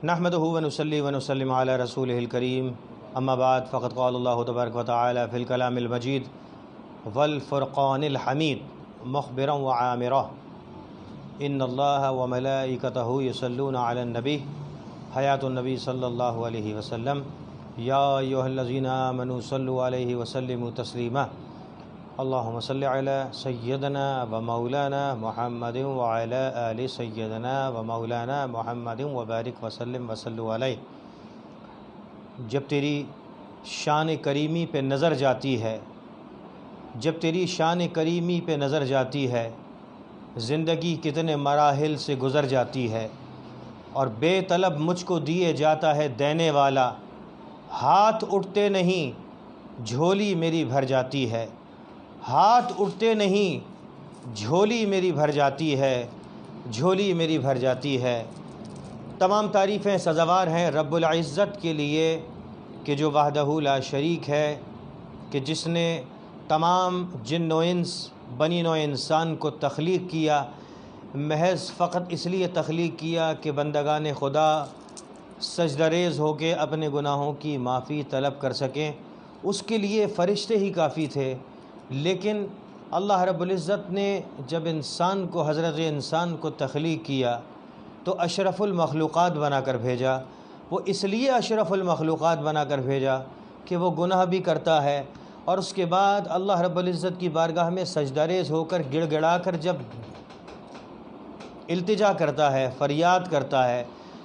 نحمده ونصلي ونسلم على رسوله الكريم اما بعد فقد قال الله تبارك وتعالى في الكلام المجيد والفرقان الحميد مخبرا وعامرا ان الله وملائكته يصلون على النبي حياة النبي صلى الله عليه وسلم يا أيها الذين آمنوا صلوا عليه وسلموا تسليما اللهم صل على سيدنا ومولانا محمد وعلى آل سيدنا ومولانا محمد وبارک وسلم وصلوا علیہ۔ جب تیری شان کریمی پہ نظر جاتی ہے، جب تیری شان کریمی پہ نظر جاتی ہے، زندگی کتنے مراحل سے گزر جاتی ہے اور بے طلب مجھ کو دیے جاتا ہے دینے والا، ہاتھ اٹھتے نہیں جھولی میری بھر جاتی ہے، ہاتھ اٹھتے نہیں جھولی میری بھر جاتی ہے، جھولی میری بھر جاتی ہے۔ تمام تعریفیں سزاوار ہیں رب العزت کے لیے کہ جو وحدہ لا شریک ہے، کہ جس نے تمام جن و انس بنی نوع انسان کو تخلیق کیا، محض فقط اس لیے تخلیق کیا کہ بندگان خدا سجدہ ریز ہو کے اپنے گناہوں کی معافی طلب کر سکیں۔ اس کے لیے فرشتے ہی کافی تھے، لیکن اللہ رب العزت نے جب انسان کو، حضرت انسان کو تخلیق کیا تو اشرف المخلوقات بنا کر بھیجا۔ وہ اس لیے اشرف المخلوقات بنا کر بھیجا کہ وہ گناہ بھی کرتا ہے، اور اس کے بعد اللہ رب العزت کی بارگاہ میں سجدہ ریز ہو کر گڑ گڑا کر جب التجا کرتا ہے، فریاد کرتا ہے،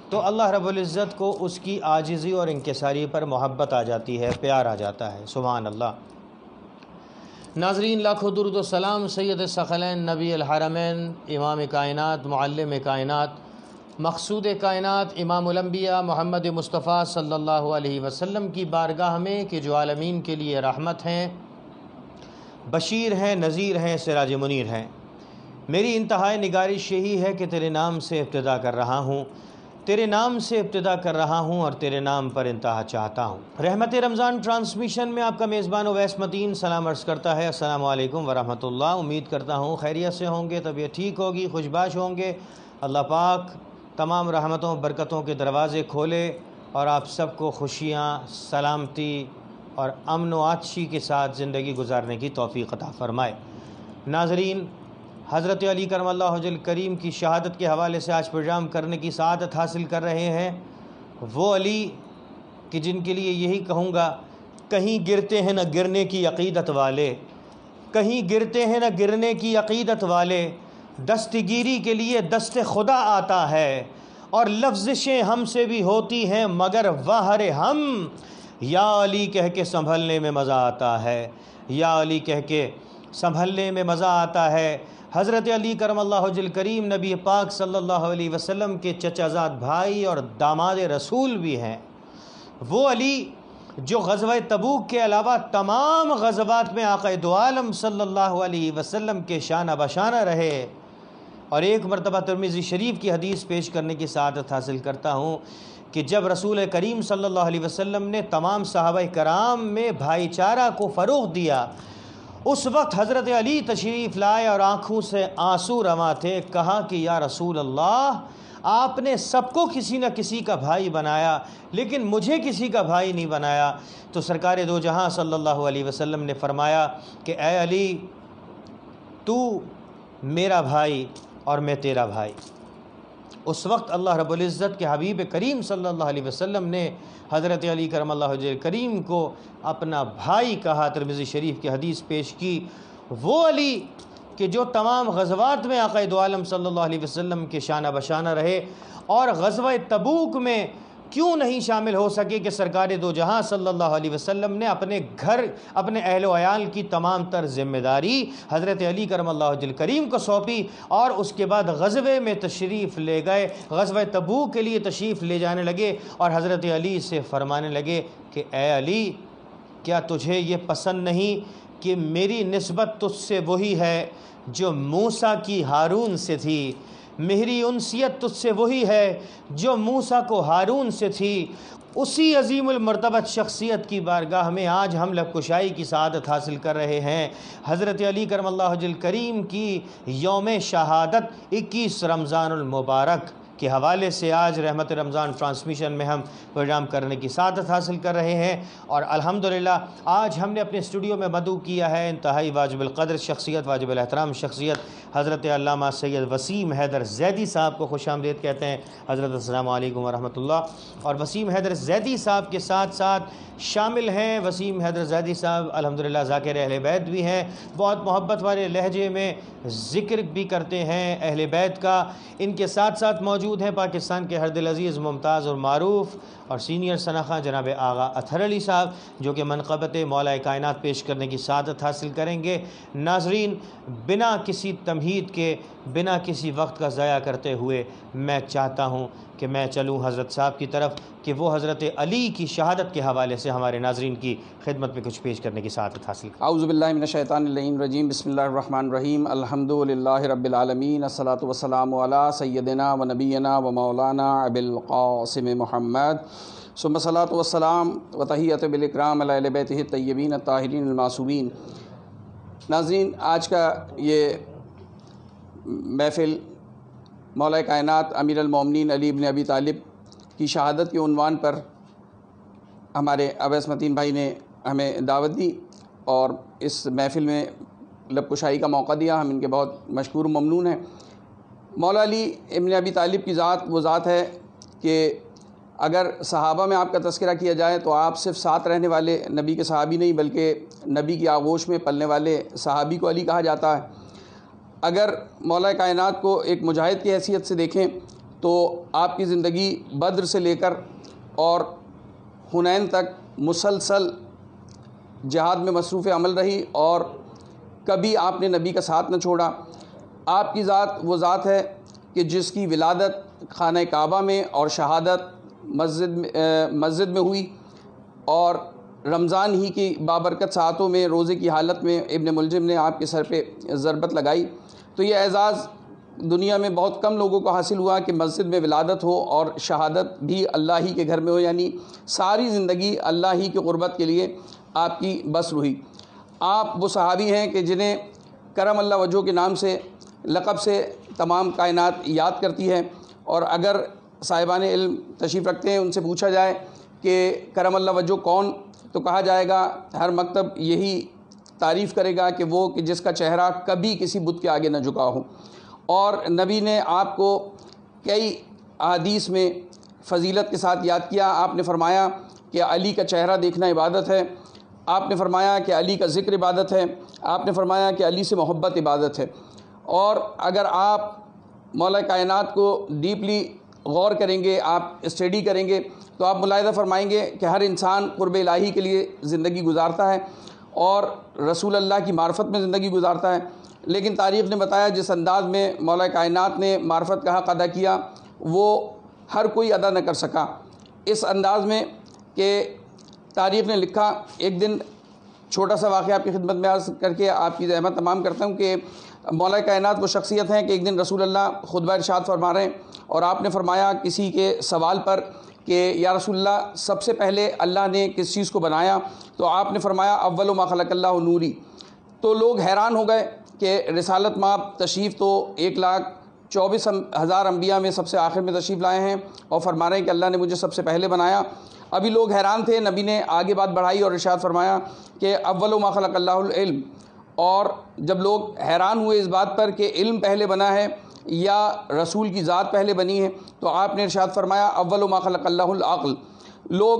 تو اللہ رب العزت کو اس کی عاجزی اور انکساری پر محبت آ جاتی ہے، پیار آ جاتا ہے۔ سبحان اللہ۔ ناظرین، لاکھوں درود و سلام سید ثقلین نبی الحرمین، امام کائنات، معلم کائنات، مقصود کائنات، امام الانبیاء محمد مصطفیٰ صلی اللہ علیہ وسلم کی بارگاہ میں کہ جو عالمین کے لیے رحمت ہیں، بشیر ہیں، نذیر ہیں، سراج منیر ہیں۔ میری انتہائی نگارش یہی ہے کہ تیرے نام سے ابتدا کر رہا ہوں، تیرے نام سے ابتدا کر رہا ہوں اور تیرے نام پر انتہا چاہتا ہوں۔ رحمت رمضان ٹرانسمیشن میں آپ کا میزبان اویس متین سلام عرض کرتا ہے۔ السلام علیکم ورحمۃ اللہ۔ امید کرتا ہوں خیریت سے ہوں گے، طبیعت ٹھیک ہوگی، خوشباش ہوں گے۔ اللہ پاک تمام رحمتوں برکتوں کے دروازے کھولے اور آپ سب کو خوشیاں، سلامتی اور امن و عطشی کے ساتھ زندگی گزارنے کی توفیق عطا فرمائے۔ ناظرین، حضرت علی کرم اللہ وجہ کریم کی شہادت کے حوالے سے آج پروگرام کرنے کی سعادت حاصل کر رہے ہیں۔ وہ علی کہ جن کے لیے یہی کہوں گا، کہیں گرتے ہیں نہ گرنے کی عقیدت والے، کہیں گرتے ہیں نہ گرنے کی عقیدت والے، دستگیری کے لیے دست خدا آتا ہے اور لفزشیں ہم سے بھی ہوتی ہیں مگر واہر ہم، یا علی کہہ کے سنبھلنے میں مزہ آتا ہے، یا علی کہہ کے سنبھلنے میں مزہ آتا ہے۔ حضرت علی کرم اللہ وجہ کریم نبی پاک صلی اللہ علیہ وسلم کے چچا زاد بھائی اور داماد رسول بھی ہیں۔ وہ علی جو غزوہ تبوک کے علاوہ تمام غزوات میں آقا دو عالم صلی اللہ علیہ وسلم کے شانہ بشانہ رہے، اور ایک مرتبہ ترمذی شریف کی حدیث پیش کرنے کی سعادت حاصل کرتا ہوں کہ جب رسول کریم صلی اللہ علیہ وسلم نے تمام صحابہ کرام میں بھائی چارہ کو فروغ دیا، اس وقت حضرت علی تشریف لائے اور آنکھوں سے آنسو رواں تھے۔ کہا کہ یا رسول اللہ، آپ نے سب کو کسی نہ کسی کا بھائی بنایا لیکن مجھے کسی کا بھائی نہیں بنایا۔ تو سرکار دو جہاں صلی اللہ علیہ وسلم نے فرمایا کہ اے علی، تو میرا بھائی اور میں تیرا بھائی۔ اس وقت اللہ رب العزت کے حبیب کریم صلی اللہ علیہ وسلم نے حضرت علی کرم اللہ وجہ کریم کو اپنا بھائی کہا، ترمذی شریف کی حدیث پیش کی۔ وہ علی کہ جو تمام غزوات میں آقا دو عالم صلی اللہ علیہ وسلم کے شانہ بشانہ رہے، اور غزوہ تبوک میں کیوں نہیں شامل ہو سکے کہ سرکار دو جہاں صلی اللہ علیہ وسلم نے اپنے گھر، اپنے اہل و عیال کی تمام تر ذمہ داری حضرت علی کرم اللہ وجہ کریم کو سونپی، اور اس کے بعد غزوے میں تشریف لے گئے، غزوہ تبوک کے لیے تشریف لے جانے لگے، اور حضرت علی سے فرمانے لگے کہ اے علی، کیا تجھے یہ پسند نہیں کہ میری نسبت تجھ سے وہی ہے جو موسیٰ کی ہارون سے تھی، میری انسیت تجھ سے وہی ہے جو موسیٰ کو ہارون سے تھی۔ اسی عظیم المرتبت شخصیت کی بارگاہ میں آج ہم لب کشائی کی سعادت حاصل کر رہے ہیں۔ حضرت علی کرم اللہ وجہ کریم کی یوم شہادت 21 رمضان المبارک کے حوالے سے آج رحمت رمضان ٹرانسمیشن میں ہم پروگرام کرنے کی سعادت حاصل کر رہے ہیں، اور الحمدللہ آج ہم نے اپنے اسٹوڈیو میں مدعو کیا ہے انتہائی واجب القدر شخصیت، واجب الاحترام شخصیت حضرت علامہ سید وسیم حیدر زیدی صاحب کو خوش آمدید کہتے ہیں۔ حضرت السلام علیکم ورحمۃ اللہ۔ اور وسیم حیدر زیدی صاحب کے ساتھ ساتھ شامل ہیں وسیم حیدر زیدی صاحب الحمدللہ ذاکر اہل بیت بھی ہیں، بہت محبت والے لہجے میں ذکر بھی کرتے ہیں اہل بیت کا۔ ان کے ساتھ ساتھ موجود ہیں پاکستان کے ہر دل عزیز، ممتاز اور معروف اور سینئر ثنا جناب آغا اطہر علی صاحب، جو کہ منقبت مولا کائنات پیش کرنے کی سعادت حاصل کریں گے۔ ناظرین، بنا کسی تمہید کے، بنا کسی وقت کا ضائع کرتے ہوئے میں چاہتا ہوں کہ میں چلوں حضرت صاحب کی طرف کہ وہ حضرت علی کی شہادت کے حوالے سے ہمارے ناظرین کی خدمت میں کچھ پیش کرنے کی سعادت حاصل کریں۔ اعوذ باللہ من الشیطان الرجیم، بسم اللہ الرحمن الرحیم، الحمدللہ رب العالمین، الصلاۃ والسلام علی سیدنا و نبینا و مولانا ابی القاسم محمد، ثم الصلاۃ والسلام و تحیۃ بالاکرام علی اہل بیتہ الطیبین الطاہرین المعصومین۔ ناظرین، آج کا یہ محفل مولا کائنات امیر المومنین علی بن ابی طالب کی شہادت کے عنوان پر ہمارے اویس متین بھائی نے ہمیں دعوت دی اور اس محفل میں لب کشائی کا موقع دیا، ہم ان کے بہت مشکور و ممنون ہیں۔ مولا علی ابن ابی طالب کی ذات وہ ذات ہے کہ اگر صحابہ میں آپ کا تذکرہ کیا جائے تو آپ صرف ساتھ رہنے والے نبی کے صحابی نہیں بلکہ نبی کی آغوش میں پلنے والے صحابی کو علی کہا جاتا ہے۔ اگر مولا کائنات کو ایک مجاہد کی حیثیت سے دیکھیں تو آپ کی زندگی بدر سے لے کر اور حنین تک مسلسل جہاد میں مصروف عمل رہی اور کبھی آپ نے نبی کا ساتھ نہ چھوڑا۔ آپ کی ذات وہ ذات ہے کہ جس کی ولادت خانہ کعبہ میں اور شہادت مسجد میں ہوئی، اور رمضان ہی کی بابرکت ساعتوں میں روزے کی حالت میں ابن ملجم نے آپ کے سر پہ ضربت لگائی۔ تو یہ اعزاز دنیا میں بہت کم لوگوں کو حاصل ہوا کہ مسجد میں ولادت ہو اور شہادت بھی اللہ ہی کے گھر میں ہو، یعنی ساری زندگی اللہ ہی کی قربت کے لیے آپ کی بسر ہوئی۔ آپ وہ صحابی ہیں کہ جنہیں کرم اللہ وجہہ کے نام سے، لقب سے تمام کائنات یاد کرتی ہے، اور اگر صاحبان علم تشریف رکھتے ہیں ان سے پوچھا جائے کہ کرم اللہ وجہہ کون، تو کہا جائے گا، ہر مکتب یہی تعریف کرے گا کہ وہ کہ جس کا چہرہ کبھی کسی بت کے آگے نہ جھکا ہو۔ اور نبی نے آپ کو کئی احادیث میں فضیلت کے ساتھ یاد کیا۔ آپ نے فرمایا کہ علی کا چہرہ دیکھنا عبادت ہے، آپ نے فرمایا کہ علی کا ذکر عبادت ہے، آپ نے فرمایا کہ علی سے محبت عبادت ہے۔ اور اگر آپ مولا کائنات کو ڈیپلی غور کریں گے، آپ اسٹڈی کریں گے، تو آپ ملاحظہ فرمائیں گے کہ ہر انسان قرب الہی کے لیے زندگی گزارتا ہے اور رسول اللہ کی معرفت میں زندگی گزارتا ہے، لیکن تاریخ نے بتایا جس انداز میں مولا کائنات نے معرفت کا حق ادا کیا وہ ہر کوئی ادا نہ کر سکا۔ اس انداز میں کہ تاریخ نے لکھا، ایک دن چھوٹا سا واقعہ آپ کی خدمت میں عرض کر کے آپ کی زحمت تمام کرتا ہوں کہ مولا کائنات وہ شخصیت ہیں کہ ایک دن رسول اللہ خطبہ ارشاد فرما رہے ہیں اور آپ نے فرمایا کسی کے سوال پر کہ یا رسول اللہ سب سے پہلے اللہ نے کس چیز کو بنایا، تو آپ نے فرمایا اول ما خلق اللہ نوری۔ تو لوگ حیران ہو گئے کہ رسالت مآب تشریف تو 1,24,000 انبیاء میں سب سے آخر میں تشریف لائے ہیں اور فرما رہے ہیں کہ اللہ نے مجھے سب سے پہلے بنایا۔ ابھی لوگ حیران تھے، نبی نے آگے بات بڑھائی اور ارشاد فرمایا کہ اول ما خلق اللہ العلم۔ اور جب لوگ حیران ہوئے اس بات پر کہ علم پہلے بنا ہے یا رسول کی ذات پہلے بنی ہے، تو آپ نے ارشاد فرمایا اول ما خلق اللہ العقل۔ لوگ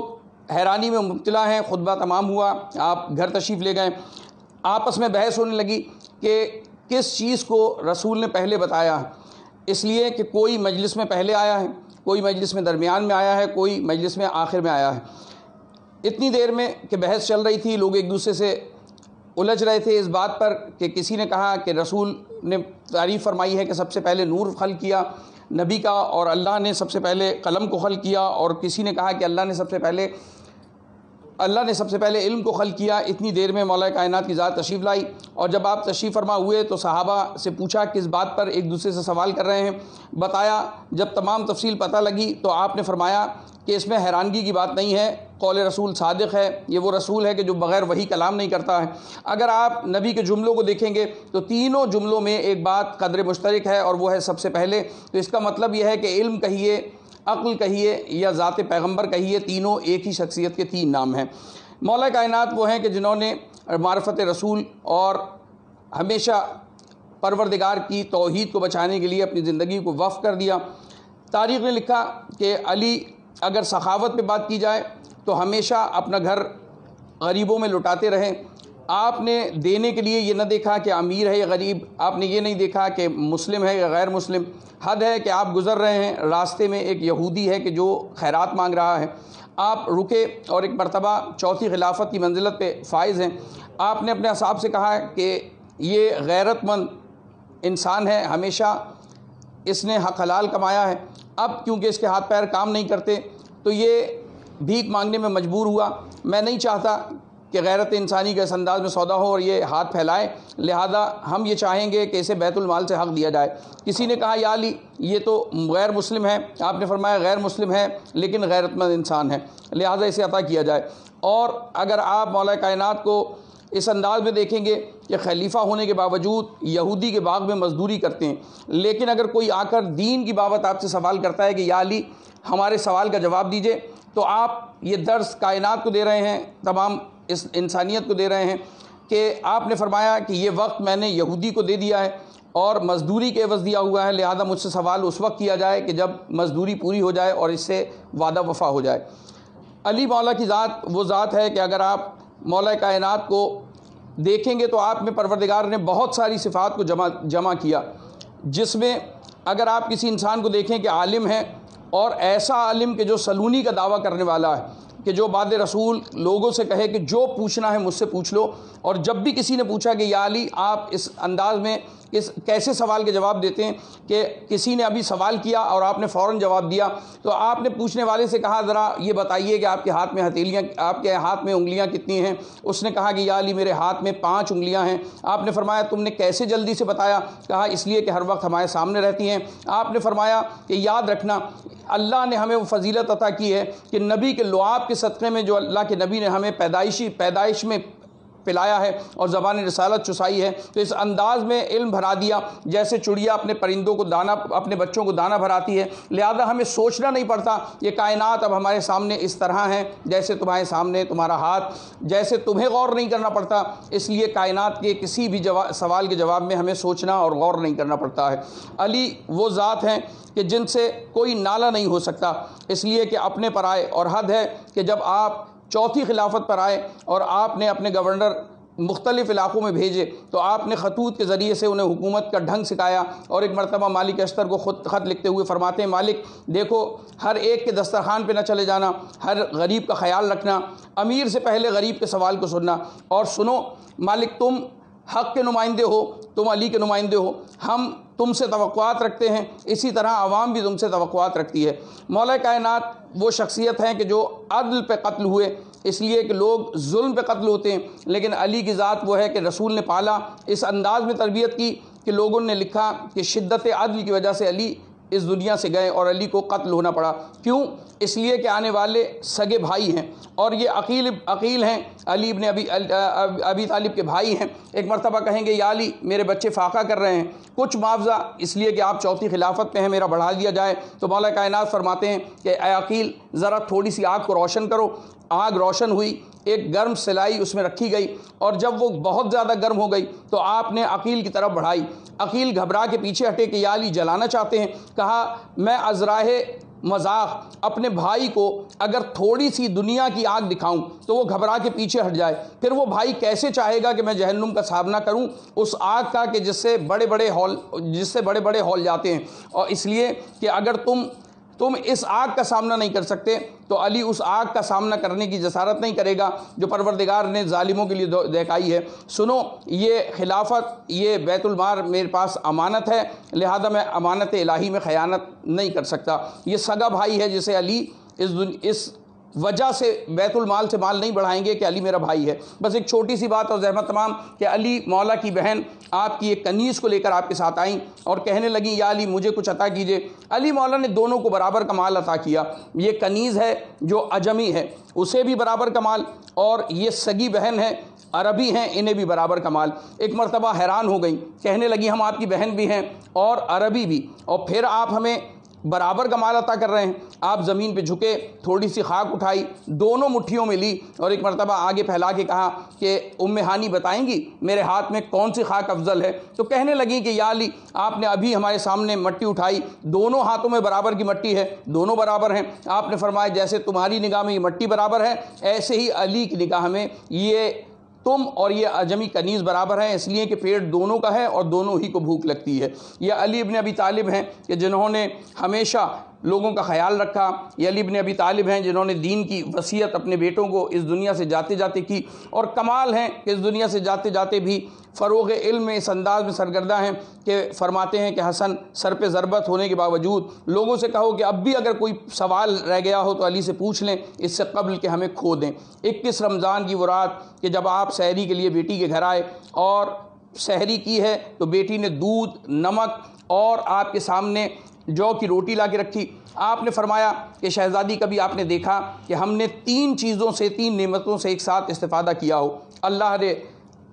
حیرانی میں مبتلا ہیں، خطبہ تمام ہوا، آپ گھر تشریف لے گئے، آپس میں بحث ہونے لگی کہ کس چیز کو رسول نے پہلے بتایا ہے، اس لیے کہ کوئی مجلس میں پہلے آیا ہے، کوئی مجلس میں درمیان میں آیا ہے، کوئی مجلس میں آخر میں آیا ہے۔ اتنی دیر میں کہ بحث چل رہی تھی، لوگ ایک دوسرے سے الجھ رہے تھے اس بات پر کہ کسی نے کہا کہ رسول نے تعریف فرمائی ہے کہ سب سے پہلے نور خلق کیا نبی کا، اور اللہ نے سب سے پہلے قلم کو خلق کیا، اور کسی نے کہا کہ اللہ نے سب سے پہلے علم کو خلق کیا۔ اتنی دیر میں مولا کائنات کی ذات تشریف لائی، اور جب آپ تشریف فرما ہوئے تو صحابہ سے پوچھا کس بات پر ایک دوسرے سے سوال کر رہے ہیں، بتایا۔ جب تمام تفصیل پتہ لگی تو آپ نے فرمایا کہ اس میں حیرانگی کی بات نہیں ہے، قول رسول صادق ہے، یہ وہ رسول ہے کہ جو بغیر وحی کلام نہیں کرتا ہے۔ اگر آپ نبی کے جملوں کو دیکھیں گے تو تینوں جملوں میں ایک بات قدر مشترک ہے، اور وہ ہے سب سے پہلے تو اس کا مطلب یہ ہے کہ علم کہیے، عقل کہیے یا ذات پیغمبر کہیے، تینوں ایک ہی شخصیت کے تین نام ہیں۔ مولا کائنات وہ ہیں کہ جنہوں نے معرفت رسول اور ہمیشہ پروردگار کی توحید کو بچانے کے لیے اپنی زندگی کو وقف کر دیا۔ تاریخ نے لکھا کہ علی اگر سخاوت پہ بات کی جائے تو ہمیشہ اپنا گھر غریبوں میں لٹاتے رہے۔ آپ نے دینے کے لیے یہ نہ دیکھا کہ امیر ہے یا غریب، آپ نے یہ نہیں دیکھا کہ مسلم ہے یا غیر مسلم۔ حد ہے کہ آپ گزر رہے ہیں، راستے میں ایک یہودی ہے کہ جو خیرات مانگ رہا ہے، آپ رکے اور ایک مرتبہ چوتھی خلافت کی منزلت پہ فائز ہیں۔ آپ نے اپنے اصحاب سے کہا کہ یہ غیرت مند انسان ہے، ہمیشہ اس نے حق حلال کمایا ہے، اب کیونکہ اس کے ہاتھ پیر کام نہیں کرتے تو یہ بھیک مانگنے میں مجبور ہوا۔ میں نہیں چاہتا کہ غیرت انسانی کے اس انداز میں سودا ہو اور یہ ہاتھ پھیلائے، لہذا ہم یہ چاہیں گے کہ اسے بیت المال سے حق دیا جائے۔ کسی نے کہا یا علی یہ تو غیر مسلم ہے، آپ نے فرمایا غیر مسلم ہے لیکن غیرت مند انسان ہے، لہذا اسے عطا کیا جائے۔ اور اگر آپ مولا کائنات کو اس انداز میں دیکھیں گے کہ خلیفہ ہونے کے باوجود یہودی کے باغ میں مزدوری کرتے ہیں، لیکن اگر کوئی آ کر دین کی بابت آپ سے سوال کرتا ہے کہ یا علی ہمارے سوال کا جواب دیجئے، تو آپ یہ درس کائنات کو دے رہے ہیں، تمام اس انسانیت کو دے رہے ہیں کہ آپ نے فرمایا کہ یہ وقت میں نے یہودی کو دے دیا ہے اور مزدوری کے عوض دیا ہوا ہے، لہذا مجھ سے سوال اس وقت کیا جائے کہ جب مزدوری پوری ہو جائے اور اس سے وعدہ وفا ہو جائے۔ علی مولا کی ذات وہ ذات ہے کہ اگر آپ مولا کائنات کو دیکھیں گے تو آپ میں پروردگار نے بہت ساری صفات کو جمع کیا، جس میں اگر آپ کسی انسان کو دیکھیں کہ عالم ہے اور ایسا عالم کہ جو سلونی کا دعویٰ کرنے والا ہے، کہ جو بعد رسول لوگوں سے کہے کہ جو پوچھنا ہے مجھ سے پوچھ لو، اور جب بھی کسی نے پوچھا کہ یا علی آپ اس انداز میں کیسے سوال کے جواب دیتے ہیں کہ کسی نے ابھی سوال کیا اور آپ نے فوراً جواب دیا، تو آپ نے پوچھنے والے سے کہا ذرا یہ بتائیے کہ آپ کے ہاتھ میں ہتھیلیاں، آپ کے ہاتھ میں انگلیاں کتنی ہیں؟ اس نے کہا کہ یا علی میرے ہاتھ میں 5 انگلیاں ہیں۔ آپ نے فرمایا تم نے کیسے جلدی سے بتایا؟ کہا اس لیے کہ ہر وقت ہمارے سامنے رہتی ہیں۔ آپ نے فرمایا کہ یاد رکھنا اللہ نے ہمیں وہ فضیلت عطا کی ہے کہ نبی کے لعاب کے صدقے میں جو اللہ کے نبی نے ہمیں پیدائش میں پلایا ہے اور زبان رسالت چسائی ہے، تو اس انداز میں علم بھرا دیا جیسے چڑیا اپنے پرندوں کو دانا، اپنے بچوں کو دانا بھراتی ہے، لہذا ہمیں سوچنا نہیں پڑتا۔ یہ کائنات اب ہمارے سامنے اس طرح ہے جیسے تمہارے سامنے تمہارا ہاتھ، جیسے تمہیں غور نہیں کرنا پڑتا، اس لیے کائنات کے کسی بھی سوال کے جواب میں ہمیں سوچنا اور غور نہیں کرنا پڑتا ہے۔ علی وہ ذات ہیں کہ جن سے کوئی نالا نہیں ہو سکتا، اس لیے کہ اپنے پر آئے، اور حد ہے کہ جب آپ چوتھی خلافت پر آئے اور آپ نے اپنے گورنر مختلف علاقوں میں بھیجے تو آپ نے خطوط کے ذریعے سے انہیں حکومت کا ڈھنگ سکھایا، اور ایک مرتبہ مالک اشتر کو خود خط لکھتے ہوئے فرماتے ہیں مالک دیکھو ہر ایک کے دسترخوان پہ نہ چلے جانا، ہر غریب کا خیال رکھنا، امیر سے پہلے غریب کے سوال کو سننا، اور سنو مالک تم حق کے نمائندے ہو، تم علی کے نمائندے ہو، ہم تم سے توقعات رکھتے ہیں، اسی طرح عوام بھی تم سے توقعات رکھتی ہے۔ مولا کائنات وہ شخصیت ہیں کہ جو عدل پہ قتل ہوئے، اس لیے کہ لوگ ظلم پہ قتل ہوتے ہیں، لیکن علی کی ذات وہ ہے کہ رسول نے پالا، اس انداز میں تربیت کی کہ لوگوں نے لکھا کہ شدت عدل کی وجہ سے علی اس دنیا سے گئے اور علی کو قتل ہونا پڑا۔ کیوں؟ اس لیے کہ آنے والے سگے بھائی ہیں اور یہ عقیل ہیں، علی ابن ابی طالب کے بھائی ہیں۔ ایک مرتبہ کہیں گے یا علی میرے بچے فاقہ کر رہے ہیں، کچھ معاوضہ اس لیے کہ آپ چوتھی خلافت پہ ہیں میرا بڑھا دیا جائے، تو مولا کائنات فرماتے ہیں کہ اے عقیل ذرا تھوڑی سی آگ کو روشن کرو۔ آگ روشن ہوئی، ایک گرم سلائی اس میں رکھی گئی، اور جب وہ بہت زیادہ گرم ہو گئی تو آپ نے عقیل کی طرف بڑھائی۔ عقیل گھبرا کے پیچھے ہٹے کہ یا علی جلانا چاہتے ہیں؟ کہا میں ازراہ مذاق اپنے بھائی کو اگر تھوڑی سی دنیا کی آگ دکھاؤں تو وہ گھبرا کے پیچھے ہٹ جائے، پھر وہ بھائی کیسے چاہے گا کہ میں جہنم کا سامنا کروں اس آگ کا کہ جس سے بڑے بڑے ہال جاتے ہیں، اور اس لیے کہ اگر تم اس آگ کا سامنا نہیں کر سکتے تو علی اس آگ کا سامنا کرنے کی جسارت نہیں کرے گا جو پروردگار نے ظالموں کے لیے دکھائی ہے۔ سنو یہ خلافت، یہ بیت المال میرے پاس امانت ہے، لہذا میں امانت الہی میں خیانت نہیں کر سکتا۔ یہ سگا بھائی ہے جسے علی اس وجہ سے بیت المال سے مال نہیں بڑھائیں گے کہ علی میرا بھائی ہے۔ بس ایک چھوٹی سی بات اور زحمت تمام کہ علی مولا کی بہن آپ کی ایک کنیز کو لے کر آپ کے ساتھ آئیں اور کہنے لگیں یا علی مجھے کچھ عطا کیجئے۔ علی مولا نے دونوں کو برابر کا مال عطا کیا۔ یہ کنیز ہے جو عجمی ہے اسے بھی برابر کا مال، اور یہ سگی بہن ہے عربی ہیں انہیں بھی برابر کا مال۔ ایک مرتبہ حیران ہو گئیں، کہنے لگی ہم آپ کی بہن بھی ہیں اور عربی بھی، اور پھر آپ ہمیں برابر کا مال عطا کر رہے ہیں۔ آپ زمین پہ جھکے، تھوڑی سی خاک اٹھائی، دونوں مٹھیوں میں لی اور ایک مرتبہ آگے پھیلا کے کہا کہ ام ہانی بتائیں گی میرے ہاتھ میں کون سی خاک افضل ہے؟ تو کہنے لگی کہ یا علی آپ نے ابھی ہمارے سامنے مٹی اٹھائی، دونوں ہاتھوں میں برابر کی مٹی ہے، دونوں برابر ہیں۔ آپ نے فرمایا جیسے تمہاری نگاہ میں یہ مٹی برابر ہے ایسے ہی علی کی نگاہ میں یہ تم اور یہ عجمی کنیز برابر ہیں، اس لیے کہ پیٹ دونوں کا ہے اور دونوں ہی کو بھوک لگتی ہے۔ یہ علی ابن ابی طالب ہیں کہ جنہوں نے ہمیشہ لوگوں کا خیال رکھا۔ یہ علی ابن ابی طالب ہیں جنہوں نے دین کی وصیت اپنے بیٹوں کو اس دنیا سے جاتے جاتے کی، اور کمال ہیں کہ اس دنیا سے جاتے جاتے بھی فروغ علم میں اس انداز میں سرگردہ ہیں کہ فرماتے ہیں کہ حسن سر پہ ضربت ہونے کے باوجود لوگوں سے کہو کہ اب بھی اگر کوئی سوال رہ گیا ہو تو علی سے پوچھ لیں اس سے قبل کہ ہمیں کھو دیں۔ 21 رمضان کی وہ رات کہ جب آپ سحری کے لیے بیٹی کے گھر آئے اور سحری کی ہے تو بیٹی نے دودھ، نمک اور آپ کے سامنے جو کی روٹی لا کے رکھی۔ آپ نے فرمایا کہ شہزادی کبھی آپ نے دیکھا کہ ہم نے 3 چیزوں سے، 3 نعمتوں سے ایک ساتھ استفادہ کیا ہو؟ اللہ نے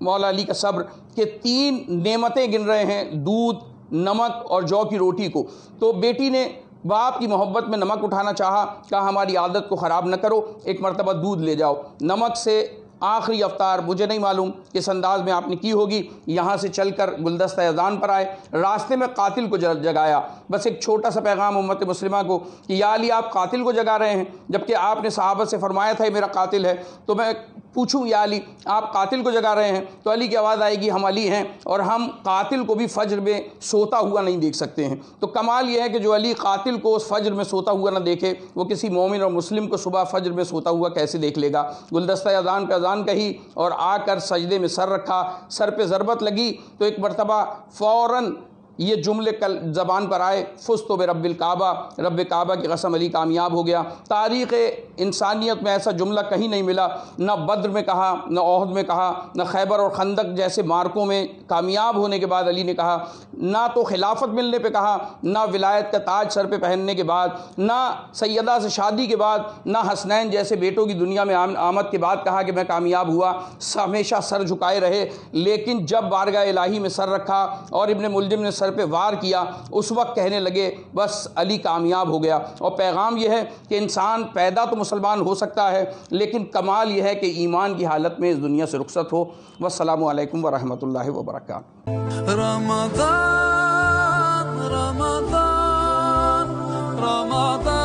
مولا علی کا صبر کہ 3 نعمتیں گن رہے ہیں، دودھ، نمک اور جو کی روٹی کو۔ تو بیٹی نے باپ کی محبت میں نمک اٹھانا چاہا، کہا ہماری عادت کو خراب نہ کرو، ایک مرتبہ دودھ لے جاؤ۔ نمک سے آخری افطار مجھے نہیں معلوم کس انداز میں آپ نے کی ہوگی، یہاں سے چل کر گلدستہ اذان پر آئے، راستے میں قاتل کو جگایا۔ بس ایک چھوٹا سا پیغام امت مسلمہ کو کہ یا علی آپ قاتل کو جگا رہے ہیں، جبکہ آپ نے صحابہ سے فرمایا تھا یہ میرا قاتل ہے، تو میں پوچھوں یا علی آپ قاتل کو جگا رہے ہیں؟ تو علی کی آواز آئے گی ہم علی ہیں اور ہم قاتل کو بھی فجر میں سوتا ہوا نہیں دیکھ سکتے ہیں۔ تو کمال یہ ہے کہ جو علی قاتل کو اس فجر میں سوتا ہوا نہ دیکھے، وہ کسی مومن اور مسلم کو صبح فجر میں سوتا ہوا کیسے دیکھ لے گا؟ گلدستہ اذان پہ اذان کہی اور آ کر سجدے میں سر رکھا، سر پہ ضربت لگی تو ایک مرتبہ فوراً یہ جملے کل زبان پر آئے، فزت برب الکعبہ، رب کعبہ کی قسم علی کامیاب ہو گیا۔ تاریخ انسانیت میں ایسا جملہ کہیں نہیں ملا، نہ بدر میں کہا، نہ احد میں کہا، نہ خیبر اور خندق جیسے مارکوں میں کامیاب ہونے کے بعد علی نے کہا، نہ تو خلافت ملنے پہ کہا، نہ ولایت کا تاج سر پہ پہننے کے بعد، نہ سیدہ سے شادی کے بعد، نہ حسنین جیسے بیٹوں کی دنیا میں آمد کے بعد کہا کہ میں کامیاب ہوا۔ ہمیشہ سر جھکائے رہے، لیکن جب بارگاہ الہی میں سر رکھا اور ابن ملجم نے سر پہ وار کیا اس وقت کہنے لگے بس علی کامیاب ہو گیا۔ اور پیغام یہ ہے کہ انسان پیدا تو مسلمان ہو سکتا ہے لیکن کمال یہ ہے کہ ایمان کی حالت میں اس دنیا سے رخصت ہو۔ والسلام علیکم ورحمۃ اللہ وبرکاتہ۔ رمضان رمضان رمضان